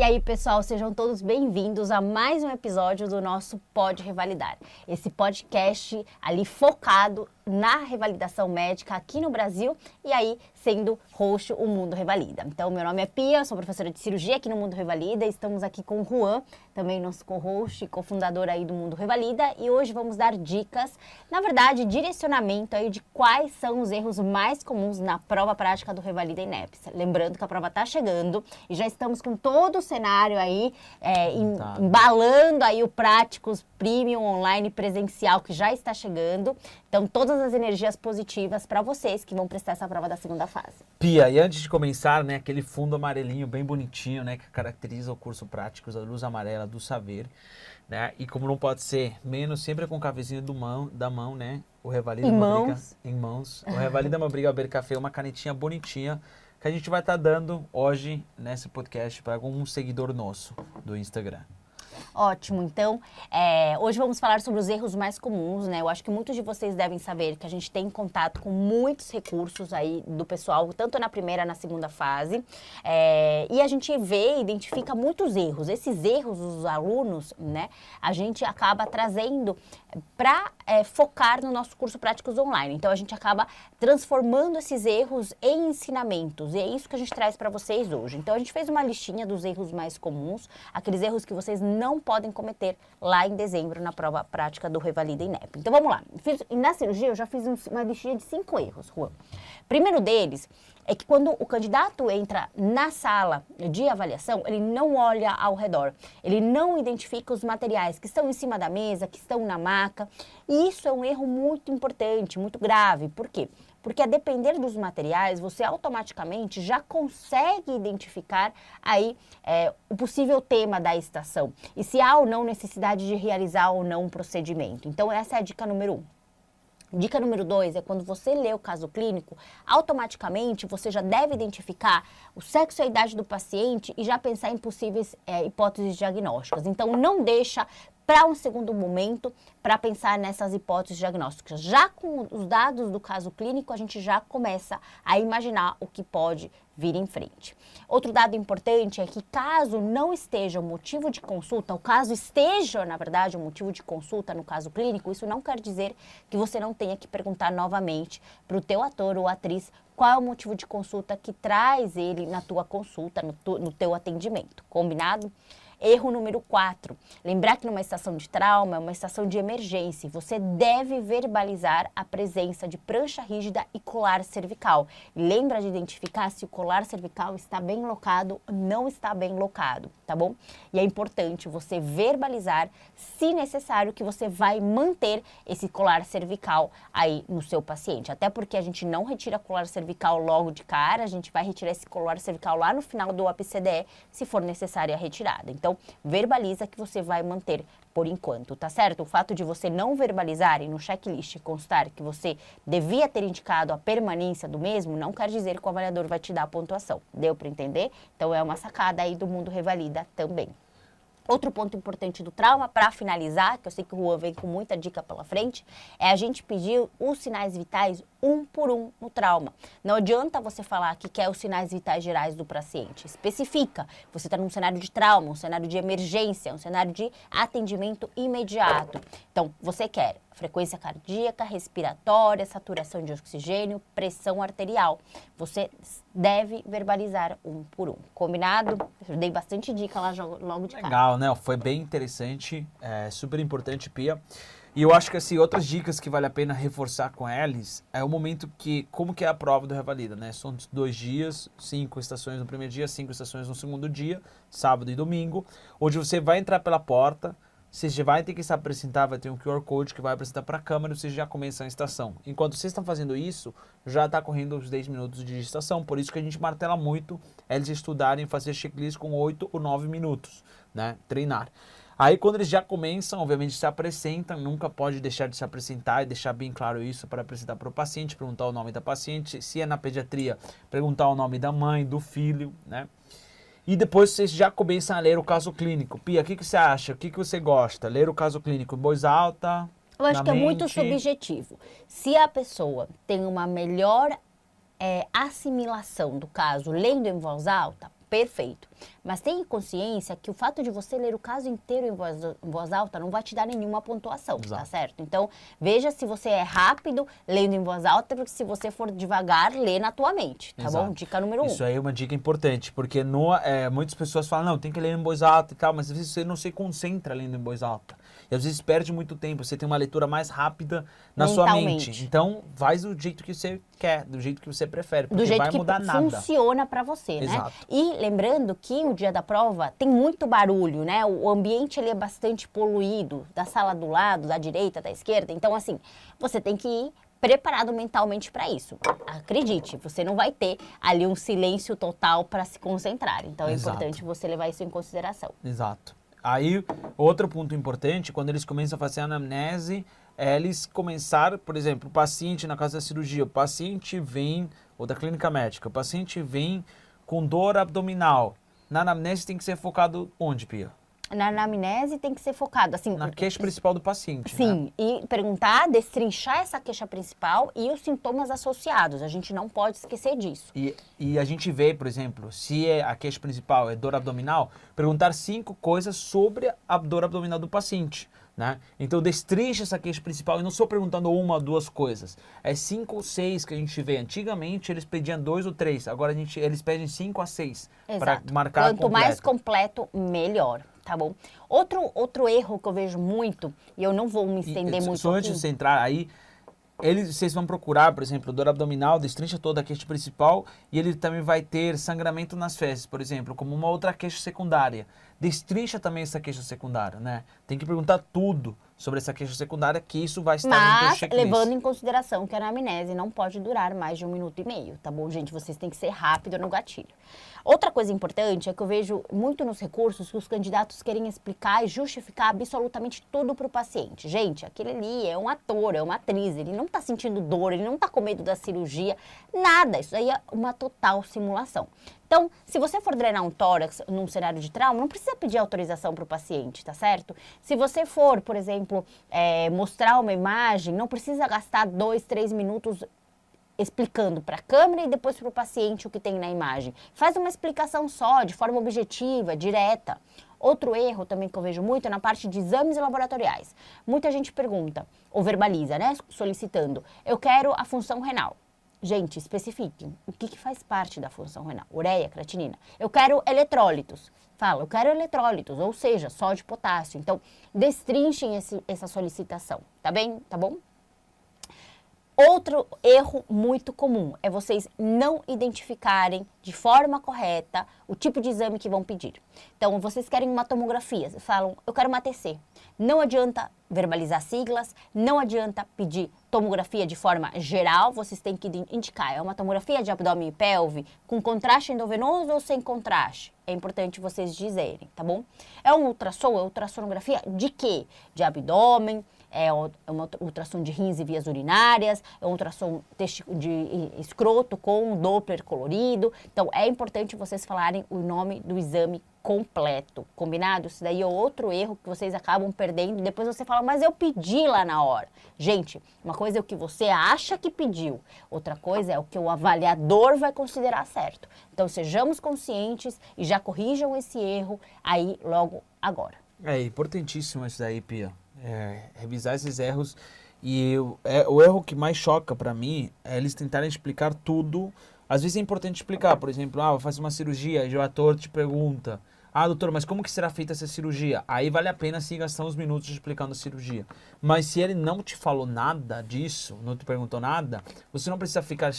E aí, pessoal, sejam todos bem-vindos a mais um episódio do nosso Pode Revalidar. Esse podcast ali focado na revalidação médica aqui no Brasil e aí sendo host o Mundo Revalida. Então, meu nome é Pia, sou professora de cirurgia aqui no Mundo Revalida e estamos aqui com o Juan, também nosso co-host e cofundador aí do Mundo Revalida, e hoje vamos dar dicas, na verdade, direcionamento aí de quais são os erros mais comuns na prova prática do Revalida INEPS. Lembrando que a prova está chegando e já estamos com todo o cenário aí, embalando aí o Práticos Premium Online presencial que já está chegando. Então, todas as energias positivas para vocês que vão prestar essa prova da segunda fase. Pia, e antes de começar, né, aquele fundo amarelinho bem bonitinho, né, que caracteriza o curso Práticos, a luz amarela do saber, né, e como não pode ser menos, sempre com o cafezinho da mão, né, o Revalida em mãos. O Revalida uma briga a beber café, uma canetinha bonitinha, que a gente vai estar dando hoje nesse podcast para algum seguidor nosso do Instagram. Ótimo, então, hoje vamos falar sobre os erros mais comuns, né? Eu acho que muitos de vocês devem saber que a gente tem contato com muitos recursos aí do pessoal, tanto na primeira, na segunda fase, e a gente vê, identifica muitos erros. Esses erros, os alunos, né, a gente acaba trazendo para focar no nosso curso Práticos Online. Então, a gente acaba transformando esses erros em ensinamentos, e é isso que a gente traz para vocês hoje. Então, a gente fez uma listinha dos erros mais comuns, aqueles erros que vocês não podem cometer lá em dezembro na prova prática do Revalida INEP. Então, vamos lá. Na cirurgia, eu já fiz uma listinha de 5 erros, Juan. Primeiro deles é que quando o candidato entra na sala de avaliação, ele não olha ao redor, ele não identifica os materiais que estão em cima da mesa, que estão na maca, e isso é um erro muito importante, muito grave. Por quê? Porque a depender dos materiais, você automaticamente já consegue identificar aí o possível tema da estação e se há ou não necessidade de realizar ou não um procedimento. Então, essa é a dica número 1. Dica número 2 é quando você lê o caso clínico, automaticamente você já deve identificar o sexo e a idade do paciente e já pensar em possíveis hipóteses diagnósticas. Então, não deixa para um segundo momento para pensar nessas hipóteses diagnósticas. Já com os dados do caso clínico, a gente já começa a imaginar o que pode vir em frente. Outro dado importante é que caso não esteja o motivo de consulta, o caso esteja, na verdade, o motivo de consulta no caso clínico, isso não quer dizer que você não tenha que perguntar novamente para o teu ator ou atriz qual é o motivo de consulta que traz ele na tua consulta, no teu atendimento. Combinado? Erro número 4, lembrar que numa estação de trauma é uma estação de emergência. Você deve verbalizar a presença de prancha rígida e colar cervical. Lembra de identificar se o colar cervical está bem locado ou não está bem locado, tá bom? E é importante você verbalizar, se necessário, que você vai manter esse colar cervical aí no seu paciente. Até porque a gente não retira colar cervical logo de cara, a gente vai retirar esse colar cervical lá no final do APCDE, se for necessária a retirada. Então, verbaliza que você vai manter por enquanto, tá certo? O fato de você não verbalizar e no checklist constar que você devia ter indicado a permanência do mesmo, não quer dizer que o avaliador vai te dar a pontuação. Deu para entender? Então, é uma sacada aí do Mundo Revalida também. Outro ponto importante do trauma, para finalizar, que eu sei que o Juan vem com muita dica pela frente, é a gente pedir os sinais vitais um por um no trauma. Não adianta você falar que quer os sinais vitais gerais do paciente. Especifica. Você está num cenário de trauma, um cenário de emergência, um cenário de atendimento imediato. Então, você quer frequência cardíaca, respiratória, saturação de oxigênio, pressão arterial. Você deve verbalizar um por um. Combinado? Eu dei bastante dica lá logo de cara. Legal, né? Foi bem interessante, super importante, Pia. E eu acho que assim, outras dicas que vale a pena reforçar com eles é o momento que, como que é a prova do Revalida, né? São 2 dias, 5 estações no primeiro dia, 5 estações no segundo dia, sábado e domingo, onde você vai entrar pela porta, você já vai ter que se apresentar, vai ter um QR Code que vai apresentar para a câmera e você já começa a estação. Enquanto vocês estão fazendo isso, já está correndo os 10 minutos de estação, por isso que a gente martela muito eles estudarem, fazer checklist com 8 ou 9 minutos, né? Treinar. Aí quando eles já começam, obviamente se apresentam, nunca pode deixar de se apresentar e deixar bem claro isso para apresentar para o paciente, perguntar o nome da paciente, se é na pediatria, perguntar o nome da mãe, do filho, né? E depois vocês já começam a ler o caso clínico. Pia, o que você acha? O que você gosta? Ler o caso clínico em voz alta? Eu acho que é muito subjetivo. Se a pessoa tem uma melhor assimilação do caso lendo em voz alta, perfeito. Mas tenha consciência que o fato de você ler o caso inteiro em voz alta não vai te dar nenhuma pontuação, tá certo? Então, veja se você é rápido lendo em voz alta, porque se você for devagar, lê na tua mente, tá bom? Dica número 1. Isso aí é uma dica importante, porque muitas pessoas falam, não, tem que ler em voz alta e tal, mas às vezes você não se concentra lendo em voz alta. E às vezes perde muito tempo, você tem uma leitura mais rápida na sua mente. Então, faz do jeito que você quer, do jeito que você prefere, porque do jeito vai que mudar nada. Funciona pra você, Exato. né? E lembrando que o dia da prova tem muito barulho, né? O ambiente ele é bastante poluído, da sala do lado, da direita, da esquerda. Então, assim, você tem que ir preparado mentalmente para isso. Acredite, você não vai ter ali um silêncio total para se concentrar. Então, é importante você levar isso em consideração. Exato. Aí, outro ponto importante, quando eles começam a fazer a anamnese, eles começaram, por exemplo, o paciente na casa da cirurgia, o paciente vem, ou da clínica médica, o paciente vem com dor abdominal. Na anamnese tem que ser focado onde, Pia? Na anamnese tem que ser focado, assim... Na queixa principal do paciente, sim, né? E perguntar, destrinchar essa queixa principal e os sintomas associados. A gente não pode esquecer disso. E a gente vê, por exemplo, se a queixa principal é dor abdominal, perguntar 5 coisas sobre a dor abdominal do paciente, né? Então, destrincha essa queixa principal e não só perguntando 1 ou 2 coisas. É 5 ou 6 que a gente vê. Antigamente, eles pediam 2 ou 3. Agora, eles pedem 5 a 6 para marcar Quanto mais completo, melhor. Tá bom? Outro erro que eu vejo muito, e eu não vou me estender muito só aqui. Antes de você entrar aí, vocês vão procurar, por exemplo, dor abdominal, destrincha toda a queixa principal e ele também vai ter sangramento nas fezes, por exemplo, como uma outra queixa secundária. Destrincha também essa queixa secundária, né? Tem que perguntar tudo sobre essa queixa secundária, que isso vai estar no teu checklist. Levando em consideração que a anamnese não pode durar mais de 1 minuto e meio, tá bom, gente? Vocês têm que ser rápido no gatilho. Outra coisa importante é que eu vejo muito nos recursos que os candidatos querem explicar e justificar absolutamente tudo para o paciente. Gente, aquele ali é um ator, é uma atriz, ele não está sentindo dor, ele não está com medo da cirurgia, nada. Isso aí é uma total simulação. Então, se você for drenar um tórax num cenário de trauma, não precisa pedir autorização para o paciente, tá certo? Se você for, por exemplo, mostrar uma imagem, não precisa gastar 2, 3 minutos explicando para a câmera e depois para o paciente o que tem na imagem. Faz uma explicação só, de forma objetiva, direta. Outro erro também que eu vejo muito é na parte de exames laboratoriais. Muita gente pergunta, ou verbaliza, né, solicitando, eu quero a função renal. Gente, especifique o que faz parte da função renal. Ureia, creatinina. Eu quero eletrólitos. Fala, eu quero eletrólitos, ou seja, sódio e potássio. Então, destrinchem essa solicitação, tá bem? Tá bom? Outro erro muito comum é vocês não identificarem de forma correta o tipo de exame que vão pedir. Então, vocês querem uma tomografia, falam, eu quero uma TC. Não adianta verbalizar siglas, não adianta pedir tomografia de forma geral, vocês têm que indicar, é uma tomografia de abdômen e pelve com contraste endovenoso ou sem contraste? É importante vocês dizerem, tá bom? É um ultrassom, é ultrassonografia de quê? De abdômen, é uma ultrassom de rins e vias urinárias, é um ultrassom de escroto com Doppler colorido. Então, é importante vocês falarem o nome do exame completo, combinado? Isso daí é outro erro que vocês acabam perdendo. Depois você fala, mas eu pedi lá na hora. Gente, uma coisa é o que você acha que pediu, outra coisa é o que o avaliador vai considerar certo. Então, sejamos conscientes e já corrijam esse erro aí logo agora. É importantíssimo isso daí, Pia. Revisar esses erros. E o erro que mais choca pra mim é eles tentarem explicar tudo. Às vezes é importante explicar, por exemplo, vou fazer uma cirurgia e o ator te pergunta, doutor, mas como que será feita essa cirurgia? Aí vale a pena sim gastar uns minutos explicando a cirurgia. Mas se ele não te falou nada disso, não te perguntou nada, você não precisa ficar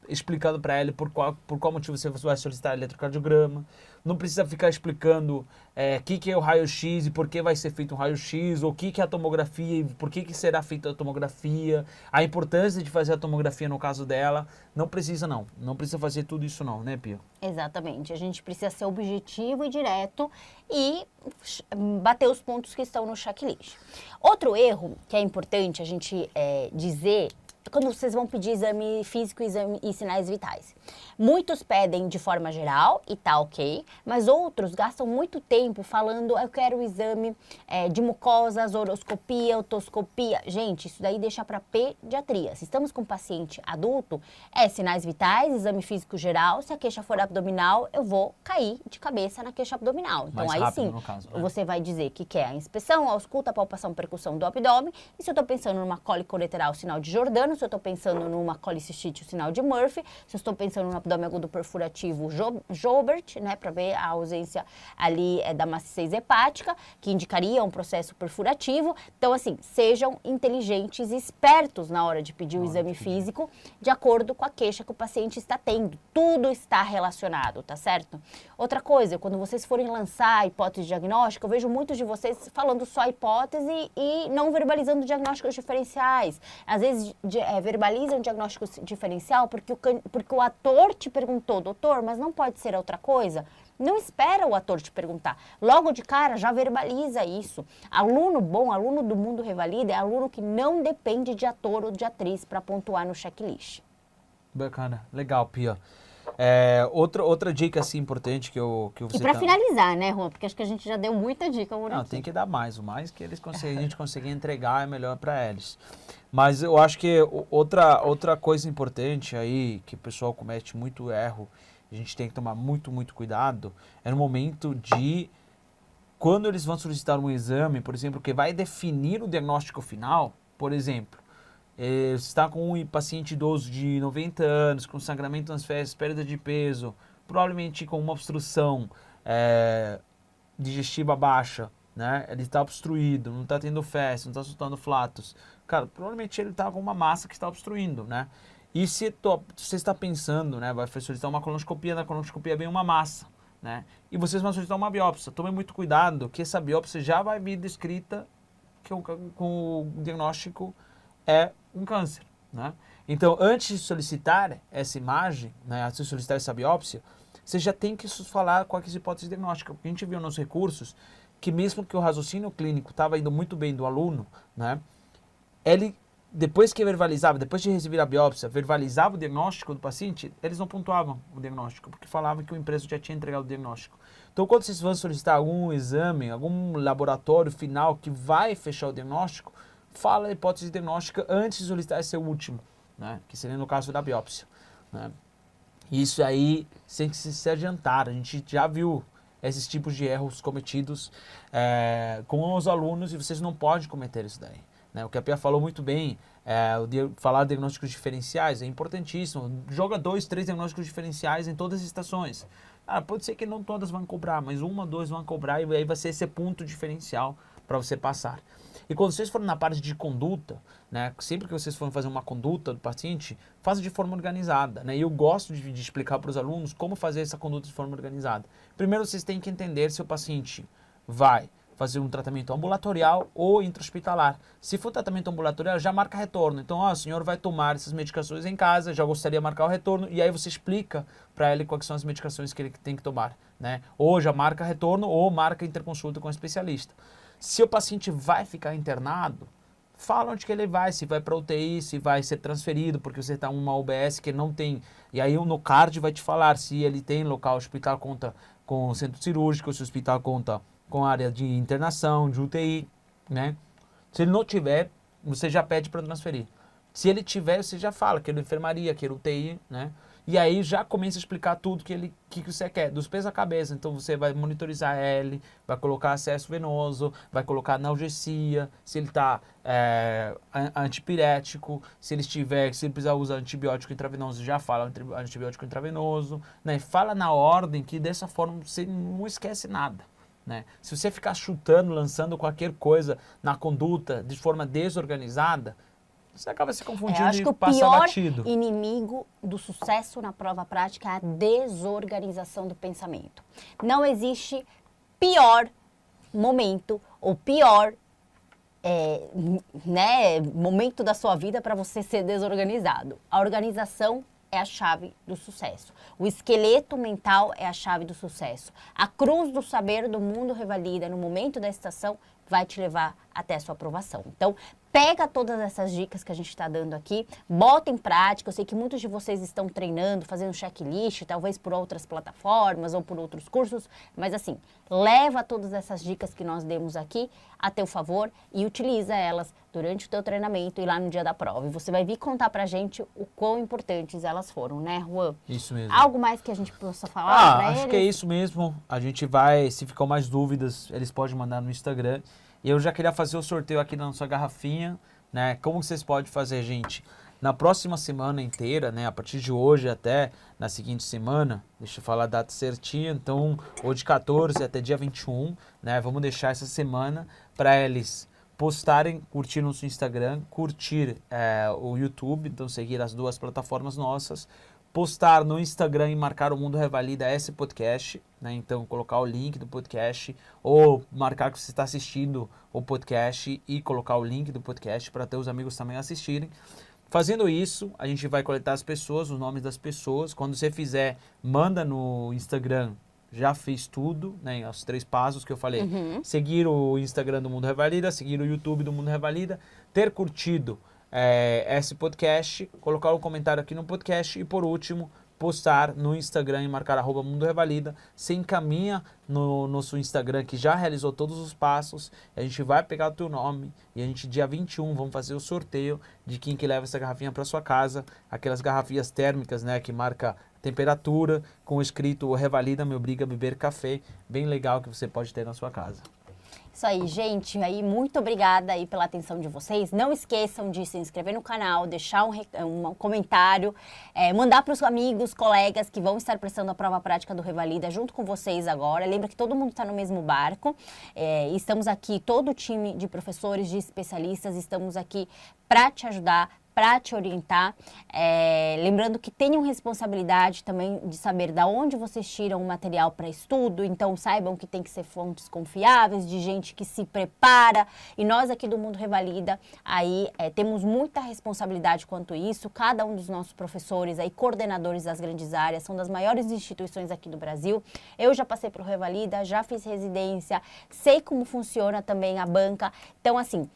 explicando para ele por qual motivo você vai solicitar eletrocardiograma. Não precisa ficar explicando o que é o raio-x e por que vai ser feito um raio-x, ou o que é a tomografia e por que será feita a tomografia, a importância de fazer a tomografia no caso dela. Não precisa não precisa fazer tudo isso não, né, Pia? Exatamente, a gente precisa ser objetivo e direto e bater os pontos que estão no checklist. Outro erro que é importante a gente dizer quando vocês vão pedir exame físico e sinais vitais. Muitos pedem de forma geral e tá ok, mas outros gastam muito tempo falando, eu quero o exame de mucosas, horoscopia, otoscopia. Gente, isso daí deixa para pediatria. Se estamos com um paciente adulto, sinais vitais, exame físico geral. Se a queixa for abdominal, eu vou cair de cabeça na queixa abdominal. Então Mais aí rápido, sim, no caso, né? você vai dizer que quer a inspeção, a ausculta, a palpação, percussão do abdômen. E se eu estou pensando numa cólica ureteral, sinal de Jordano, se eu estou pensando numa colicistite, o sinal de Murphy, se eu estou pensando no abdômen agudo perfurativo, Joubert, né, para ver a ausência ali da maciez hepática, que indicaria um processo perfurativo. Então, assim, sejam inteligentes e espertos na hora de pedir o exame físico, de acordo com a queixa que o paciente está tendo. Tudo está relacionado, tá certo? Outra coisa, quando vocês forem lançar a hipótese diagnóstica, eu vejo muitos de vocês falando só hipótese e não verbalizando diagnósticos diferenciais. Às vezes verbalizam diagnóstico diferencial porque o ator te perguntou, doutor, mas não pode ser outra coisa? Não espera o ator te perguntar. Logo de cara, já verbaliza isso. Aluno bom, aluno do Mundo Revalida, é aluno que não depende de ator ou de atriz para pontuar no checklist. Bacana, legal, Pia. Outra dica assim importante que você E para finalizar, né, Juan? Porque acho que a gente já deu muita dica por Não, aqui. tem que dar mais. O mais que a gente conseguir entregar é melhor para eles. Mas eu acho que outra coisa importante aí, que o pessoal comete muito erro, a gente tem que tomar muito, muito cuidado, é no momento de, quando eles vão solicitar um exame, por exemplo, que vai definir o diagnóstico final, por exemplo, você está com um paciente idoso de 90 anos, com sangramento nas fezes, perda de peso, provavelmente com uma obstrução digestiva baixa, né? Ele está obstruído, não está tendo fezes, não está soltando flatos. Cara, provavelmente ele está com uma massa que está obstruindo, né? E se você está pensando, né, vai solicitar uma colonoscopia, na colonoscopia vem uma massa, né? E vocês vão solicitar uma biópsia. Tome muito cuidado, que essa biópsia já vai vir descrita com o diagnóstico é um câncer, né? Então, antes de solicitar essa imagem, né, antes de solicitar essa biópsia, você já tem que falar qual é a hipótese diagnóstica. Porque a gente viu nos recursos que mesmo que o raciocínio clínico estava indo muito bem do aluno, né, ele, depois que verbalizava, depois de receber a biópsia, verbalizava o diagnóstico do paciente, eles não pontuavam o diagnóstico, porque falavam que o empresa já tinha entregado o diagnóstico. Então, quando vocês vão solicitar algum exame, algum laboratório final que vai fechar o diagnóstico, fala a hipótese diagnóstica antes de solicitar esse último, né, que seria no caso da biópsia, né. Isso aí tem que se adiantar. A gente já viu esses tipos de erros cometidos com os alunos e vocês não podem cometer isso daí, né? O que a Pia falou muito bem, falar de diagnósticos diferenciais é importantíssimo. Joga 2, 3 diagnósticos diferenciais em todas as estações. Pode ser que não todas vão cobrar, mas 1, 2 vão cobrar e aí vai ser esse ponto diferencial para você passar. E quando vocês forem na parte de conduta, né, sempre que vocês forem fazer uma conduta do paciente, faça de forma organizada, né? E eu gosto de explicar para os alunos como fazer essa conduta de forma organizada. Primeiro, vocês têm que entender se o paciente vai fazer um tratamento ambulatorial ou intra-hospitalar. Se for tratamento ambulatorial, já marca retorno. Então, o senhor vai tomar essas medicações em casa, já gostaria de marcar o retorno, e aí você explica para ele quais são as medicações que ele tem que tomar, né? Ou já marca retorno, ou marca interconsulta com o especialista. Se o paciente vai ficar internado, fala onde que ele vai, se vai para UTI, se vai ser transferido, porque você está em uma UBS que não tem, e aí no card vai te falar se ele tem local, o hospital conta com centro cirúrgico, se o hospital conta com área de internação, de UTI, né? Se ele não tiver, você já pede para transferir. Se ele tiver, você já fala que ele enfermaria, que ele UTI, né? E aí já começa a explicar tudo que você quer, dos pés à cabeça. Então você vai monitorizar ele, vai colocar acesso venoso, vai colocar analgesia, se ele está antipirético, se ele precisar usar antibiótico intravenoso, já fala antibiótico intravenoso, né? Fala na ordem, que dessa forma você não esquece nada, né? Se você ficar chutando, lançando qualquer coisa na conduta de forma desorganizada, você acaba se confundindo acho que e o passa pior batido. inimigo do sucesso na prova prática é a desorganização do pensamento. Não existe pior momento ou pior momento da sua vida para você ser desorganizado. A organização é a chave do sucesso. O esqueleto mental é a chave do sucesso. A cruz do saber do Mundo Revalida no momento da estação vai te levar até a sua aprovação. Então, pega todas essas dicas que a gente está dando aqui, bota em prática. Eu sei que muitos de vocês estão treinando, fazendo checklist, talvez por outras plataformas ou por outros cursos, mas assim, leva todas essas dicas que nós demos aqui a teu favor e utiliza elas durante o teu treinamento e lá no dia da prova. E você vai vir contar pra gente o quão importantes elas foram, né, Juan? Isso mesmo. Algo mais que a gente possa falar pra acho eles? que é isso mesmo. A gente vai, se ficam mais dúvidas, eles podem mandar no Instagram. E eu já queria fazer o sorteio aqui na nossa garrafinha, né? Como vocês podem fazer, gente? Na próxima semana inteira, né? A partir de hoje até na seguinte semana, deixa eu falar a data certinha, então, hoje 14 até dia 21, né? Vamos deixar essa semana para eles postarem, curtir no seu Instagram, curtir o YouTube, então seguir as duas plataformas nossas, postar no Instagram e marcar o Mundo Revalida esse podcast, né? Então colocar o link do podcast ou marcar que você está assistindo o podcast e colocar o link do podcast para ter os amigos também assistirem. Fazendo isso, a gente vai coletar as pessoas, os nomes das pessoas. Quando você fizer, manda no Instagram, já fiz tudo, né? Os 3 passos que eu falei. Seguir o Instagram do Mundo Revalida, seguir o YouTube do Mundo Revalida, ter curtido esse podcast, colocar o comentário aqui no podcast e, por último, postar no Instagram e marcar @Mundo Revalida. Você encaminha no nosso Instagram que já realizou todos os passos, a gente vai pegar o teu nome e a gente, dia 21, vamos fazer o sorteio de quem que leva essa garrafinha para sua casa, aquelas garrafinhas térmicas, né, que marca temperatura, com escrito Revalida me obriga a beber café, bem legal que você pode ter na sua casa. Isso aí, gente. Aí, muito obrigada aí pela atenção de vocês. Não esqueçam de se inscrever no canal, deixar um comentário, mandar para os amigos, colegas que vão estar prestando a prova prática do Revalida junto com vocês agora. Lembra que todo mundo está no mesmo barco. Estamos aqui, todo o time de professores, de especialistas, estamos aqui para te ajudar, para te orientar, lembrando que tenham responsabilidade também de saber da onde vocês tiram o material para estudo, então saibam que tem que ser fontes confiáveis, de gente que se prepara, e nós aqui do Mundo Revalida, aí temos muita responsabilidade quanto isso. Cada um dos nossos professores, aí coordenadores das grandes áreas, são das maiores instituições aqui do Brasil. Eu já passei para o Revalida, já fiz residência, sei como funciona também a banca, então assim,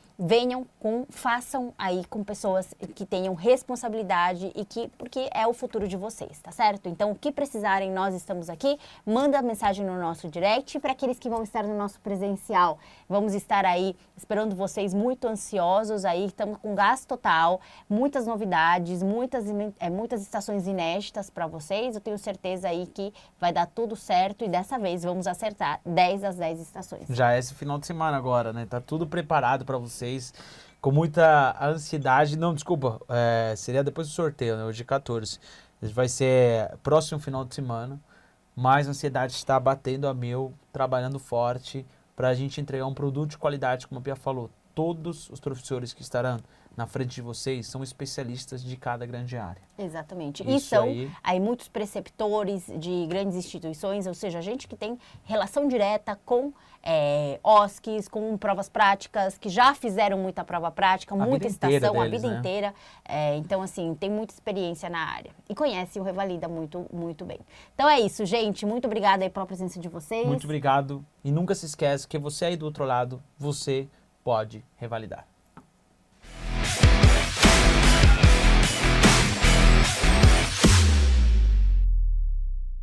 façam aí com pessoas que tenham responsabilidade porque é o futuro de vocês, tá certo? Então, o que precisarem, nós estamos aqui. Manda mensagem no nosso direct. Para aqueles que vão estar no nosso presencial, vamos estar aí esperando vocês muito ansiosos aí. Estamos com gás total, muitas novidades, muitas estações inéditas para vocês. Eu tenho certeza aí que vai dar tudo certo e dessa vez vamos acertar 10 das 10 estações. Já é esse final de semana agora, né? Tá tudo preparado para vocês. Com muita ansiedade, não, desculpa, seria depois do sorteio, né, hoje 14, vai ser próximo final de semana, mas a ansiedade está batendo a mil, trabalhando forte, para a gente entregar um produto de qualidade, como a Pia falou. Todos os professores que estarão na frente de vocês são especialistas de cada grande área. Exatamente. Isso e são aí muitos preceptores de grandes instituições, ou seja, gente que tem relação direta com OSCs, com provas práticas, que já fizeram muita prova prática, muita estação, a vida inteira. Então, assim, tem muita experiência na área. E conhece o Revalida muito, muito bem. Então é isso, gente. Muito obrigada aí pela presença de vocês. Muito obrigado. E nunca se esquece que você aí do outro lado, você pode revalidar.